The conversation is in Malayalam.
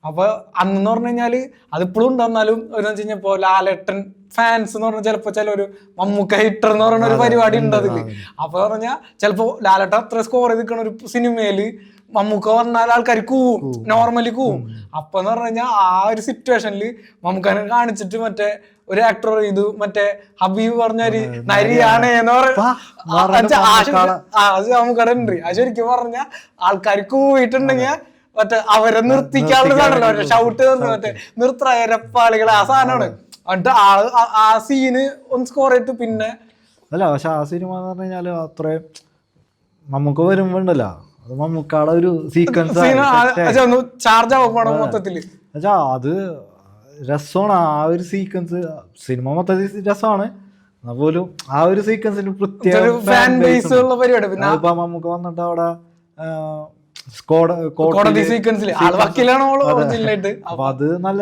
അപ്പൊ അന്നെന്ന് പറഞ്ഞു കഴിഞ്ഞാല് അതിപ്പോഴും ഉണ്ടെന്നാലും ഒരു വെച്ച് കഴിഞ്ഞപ്പോ ലാലേട്ടൻ ഫാൻസ് എന്ന് പറഞ്ഞാൽ ചിലപ്പോ ചിലൊരു മമ്മൂക്ക ഹിറ്റർ എന്ന് പറയുന്ന ഒരു പരിപാടി ഉണ്ട് അതില്. അപ്പൊ പറഞ്ഞാൽ ചിലപ്പോ ലാലേട്ടൻ അത്ര സ്കോർ ചെയ്ത് നിൽക്കുന്ന ഒരു സിനിമയില് മമ്മൂക്ക പറഞ്ഞാൽ ആൾക്കാർ കൂവും, നോർമലി കൂവും. അപ്പൊ എന്ന് പറഞ്ഞു കഴിഞ്ഞാൽ ആ ഒരു സിറ്റുവേഷനിൽ മമ്മൂക്കാനെ കാണിച്ചിട്ട് മറ്റേ ഒരു ആക്ടർ ഇത് മറ്റേ ഹബീബ് പറഞ്ഞൊരു നരിയാണ് എന്ന് മമ്മൂക്കടെ ഉണ്ട്. അത് ശരിക്കും പറഞ്ഞ ആൾക്കാർ കൂവിട്ടുണ്ടെങ്കിൽ മറ്റേ അവരെ നിർത്തിക്കാനുള്ളതാണല്ലോ മറ്റേ ഷൗട്ട് തന്നു മറ്റേ നിർത്തരപ്പാളികളെ ആ സാധനമാണ്. എന്നിട്ട് ആ സീന് ഒന്ന് സ്കോർ ചെയ്തിട്ട് പിന്നെ അല്ല. പക്ഷെ ആ സിനിമ എന്ന് പറഞ്ഞു കഴിഞ്ഞാല് അത്ര മമ്മൂക്ക വരുമ്പോണ്ടല്ലോ അത് മമ്മൂക്കാടെ ഒരു സീക്വൻസ് ചാർജ് ആവും മൊത്തത്തില്. അത് രസമാണ് ആ ഒരു സീക്വൻസ്. സിനിമ മൊത്തത്തിൽ രസമാണ്, എന്നാ പോലും ആ ഒരു സീക്വൻസിന് പ്രത്യേക ഫാൻ ബേസ് ഉള്ള പരിപാടി. പിന്നെ മമ്മൂക്ക വന്നിട്ട് അവിടെ കോടതി സീക്വൻസിൽ ആൾ വക്കീലാണോ അപ്പൊ അത് നല്ല